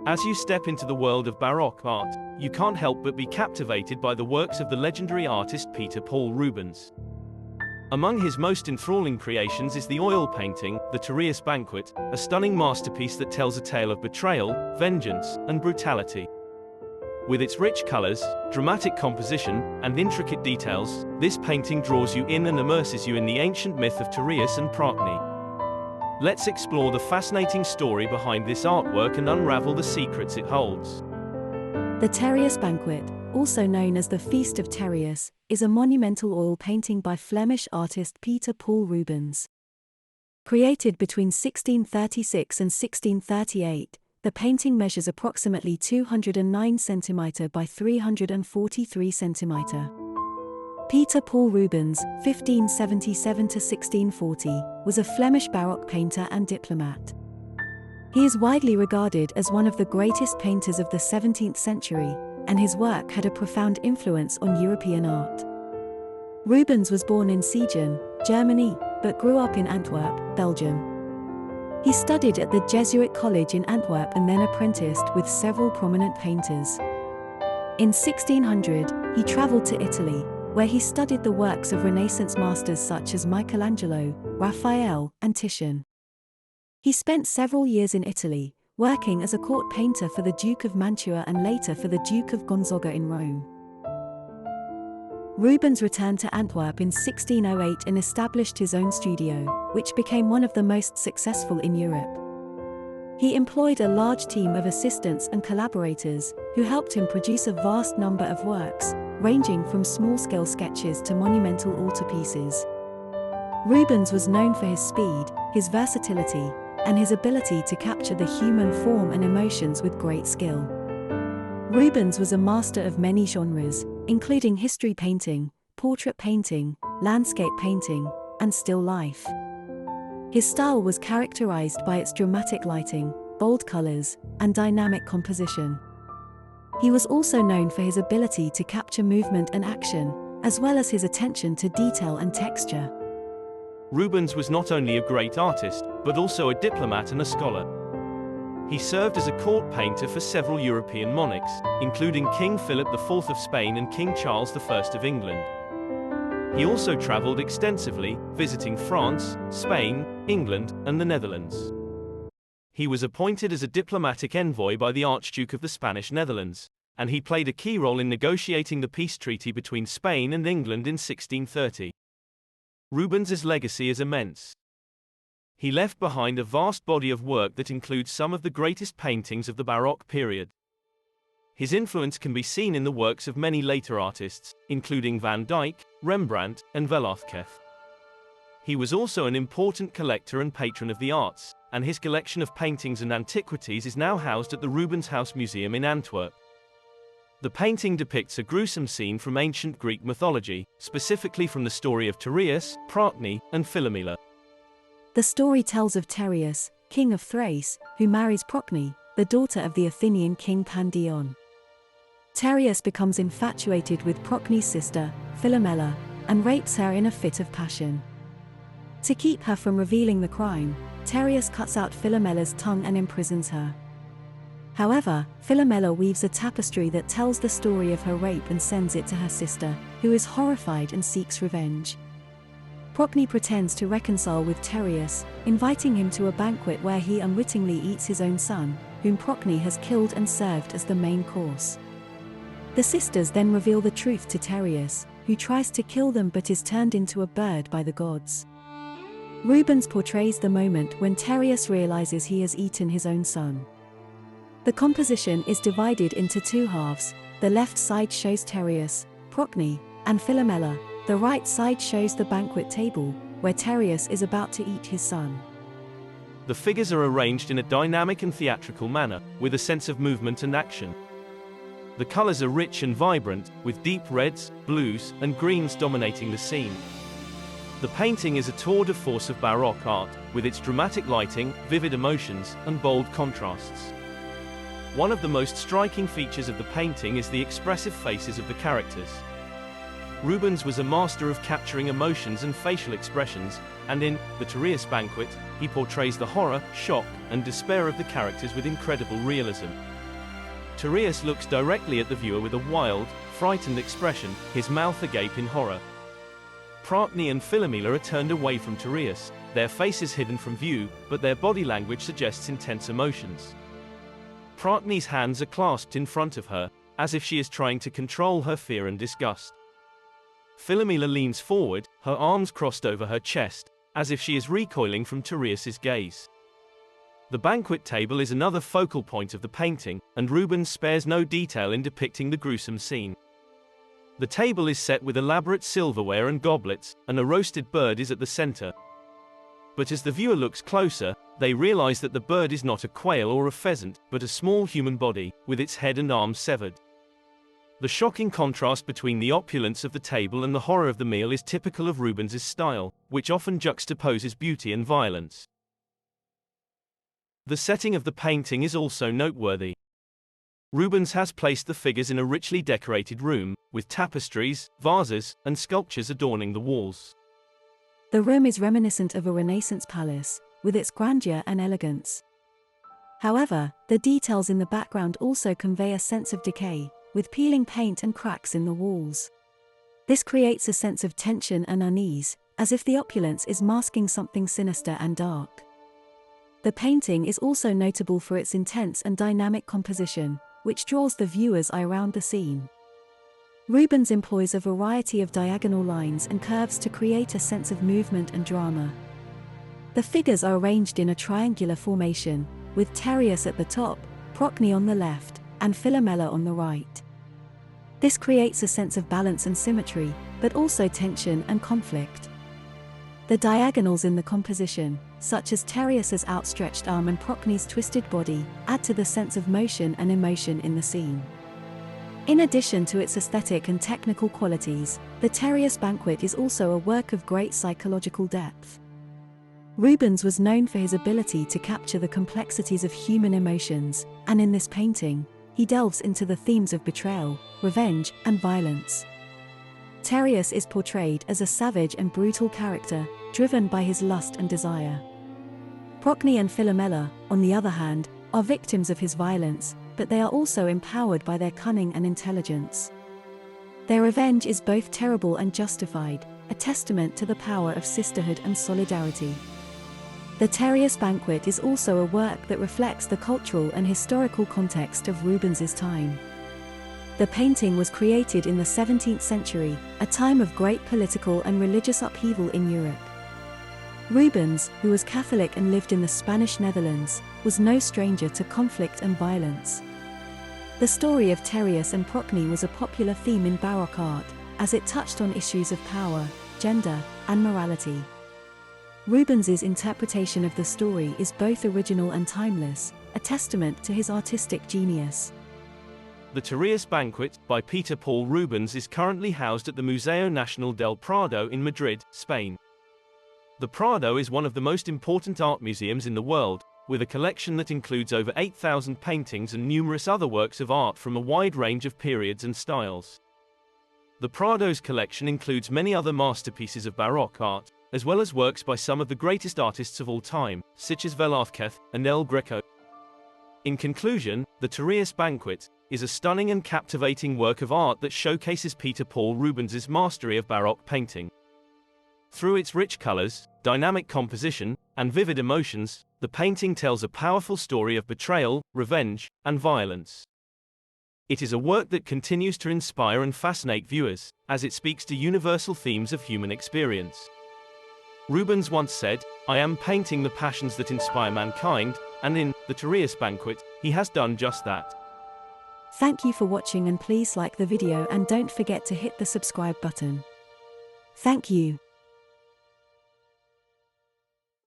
As you step into the world of Baroque art, you can't help but be captivated by the works of the legendary artist Peter Paul Rubens. Among his most enthralling creations is the oil painting, the Tereus Banquet, a stunning masterpiece that tells a tale of betrayal, vengeance, and brutality. With its rich colors, dramatic composition, and intricate details, this painting draws you in and immerses you in the ancient myth of Tereus and Procne. Let's explore the fascinating story behind this artwork and unravel the secrets it holds. The Tereus Banquet, also known as the Feast of Tereus, is a monumental oil painting by Flemish artist Peter Paul Rubens. Created between 1636 and 1638, the painting measures approximately 209 cm by 343 cm. Peter Paul Rubens, 1577–1640, was a Flemish Baroque painter and diplomat. He is widely regarded as one of the greatest painters of the 17th century, and his work had a profound influence on European art. Rubens was born in Siegen, Germany, but grew up in Antwerp, Belgium. He studied at the Jesuit College in Antwerp and then apprenticed with several prominent painters. In 1600, he traveled to Italy, where he studied the works of Renaissance masters such as Michelangelo, Raphael, and Titian. He spent several years in Italy, working as a court painter for the Duke of Mantua and later for the Duke of Gonzaga in Rome. Rubens returned to Antwerp in 1608 and established his own studio, which became one of the most successful in Europe. He employed a large team of assistants and collaborators, who helped him produce a vast number of works, ranging from small-scale sketches to monumental altarpieces. Rubens was known for his speed, his versatility, and his ability to capture the human form and emotions with great skill. Rubens was a master of many genres, including history painting, portrait painting, landscape painting, and still life. His style was characterized by its dramatic lighting, bold colors, and dynamic composition. He was also known for his ability to capture movement and action, as well as his attention to detail and texture. Rubens was not only a great artist, but also a diplomat and a scholar. He served as a court painter for several European monarchs, including King Philip IV of Spain and King Charles I of England. He also traveled extensively, visiting France, Spain, England, and the Netherlands. He was appointed as a diplomatic envoy by the Archduke of the Spanish Netherlands, and he played a key role in negotiating the peace treaty between Spain and England in 1630. Rubens's legacy is immense. He left behind a vast body of work that includes some of the greatest paintings of the Baroque period. His influence can be seen in the works of many later artists, including Van Dyck, Rembrandt, and Velázquez. He was also an important collector and patron of the arts, and his collection of paintings and antiquities is now housed at the Rubens House Museum in Antwerp. The painting depicts a gruesome scene from ancient Greek mythology, specifically from the story of Tereus, Procne, and Philomela. The story tells of Tereus, king of Thrace, who marries Procne, the daughter of the Athenian king Pandion. Tereus becomes infatuated with Procne's sister, Philomela, and rapes her in a fit of passion. To keep her from revealing the crime, Tereus cuts out Philomela's tongue and imprisons her. However, Philomela weaves a tapestry that tells the story of her rape and sends it to her sister, who is horrified and seeks revenge. Procne pretends to reconcile with Tereus, inviting him to a banquet where he unwittingly eats his own son, whom Procne has killed and served as the main course. The sisters then reveal the truth to Tereus, who tries to kill them but is turned into a bird by the gods. Rubens portrays the moment when Tereus realizes he has eaten his own son. The composition is divided into two halves. The left side shows Tereus, Procne, and Philomela. The right side shows the banquet table, where Tereus is about to eat his son. The figures are arranged in a dynamic and theatrical manner, with a sense of movement and action. The colors are rich and vibrant, with deep reds, blues, and greens dominating the scene. The painting is a tour de force of Baroque art, with its dramatic lighting, vivid emotions, and bold contrasts. One of the most striking features of the painting is the expressive faces of the characters. Rubens was a master of capturing emotions and facial expressions, and in The Tereus Banquet, he portrays the horror, shock, and despair of the characters with incredible realism. Tereus looks directly at the viewer with a wild, frightened expression, his mouth agape in horror. Procne and Philomela are turned away from Tereus, their faces hidden from view, but their body language suggests intense emotions. Procne's hands are clasped in front of her, as if she is trying to control her fear and disgust. Philomela leans forward, her arms crossed over her chest, as if she is recoiling from Tereus's gaze. The banquet table is another focal point of the painting, and Rubens spares no detail in depicting the gruesome scene. The table is set with elaborate silverware and goblets, and a roasted bird is at the center. But as the viewer looks closer, they realize that the bird is not a quail or a pheasant, but a small human body, with its head and arms severed. The shocking contrast between the opulence of the table and the horror of the meal is typical of Rubens's style, which often juxtaposes beauty and violence. The setting of the painting is also noteworthy. Rubens has placed the figures in a richly decorated room, with tapestries, vases, and sculptures adorning the walls. The room is reminiscent of a Renaissance palace, with its grandeur and elegance. However, the details in the background also convey a sense of decay, with peeling paint and cracks in the walls. This creates a sense of tension and unease, as if the opulence is masking something sinister and dark. The painting is also notable for its intense and dynamic composition, which draws the viewer's eye around the scene. Rubens employs a variety of diagonal lines and curves to create a sense of movement and drama. The figures are arranged in a triangular formation, with Tereus at the top, Procne on the left, and Philomela on the right. This creates a sense of balance and symmetry, but also tension and conflict. The diagonals in the composition, such as Tereus's outstretched arm and Procne's twisted body, add to the sense of motion and emotion in the scene. In addition to its aesthetic and technical qualities, the Tereus Banquet is also a work of great psychological depth. Rubens was known for his ability to capture the complexities of human emotions, and in this painting, he delves into the themes of betrayal, revenge, and violence. Tereus is portrayed as a savage and brutal character, driven by his lust and desire. Procne and Philomela, on the other hand, are victims of his violence, but they are also empowered by their cunning and intelligence. Their revenge is both terrible and justified, a testament to the power of sisterhood and solidarity. The Tereus Banquet is also a work that reflects the cultural and historical context of Rubens's time. The painting was created in the 17th century, a time of great political and religious upheaval in Europe. Rubens, who was Catholic and lived in the Spanish Netherlands, was no stranger to conflict and violence. The story of Tereus and Procne was a popular theme in Baroque art, as it touched on issues of power, gender, and morality. Rubens's interpretation of the story is both original and timeless, a testament to his artistic genius. The Tereus Banquet, by Peter Paul Rubens, is currently housed at the Museo Nacional del Prado in Madrid, Spain. The Prado is one of the most important art museums in the world, with a collection that includes over 8,000 paintings and numerous other works of art from a wide range of periods and styles. The Prado's collection includes many other masterpieces of Baroque art, as well as works by some of the greatest artists of all time, such as Velázquez and El Greco. In conclusion, the Tereus Banquet is a stunning and captivating work of art that showcases Peter Paul Rubens's mastery of Baroque painting. Through its rich colors, dynamic composition, and vivid emotions, the painting tells a powerful story of betrayal, revenge, and violence. It is a work that continues to inspire and fascinate viewers, as it speaks to universal themes of human experience. Rubens once said, "I am painting the passions that inspire mankind," and in The Tereus Banquet, he has done just that. Thank you for watching, and please like the video and don't forget to hit the subscribe button. Thank you.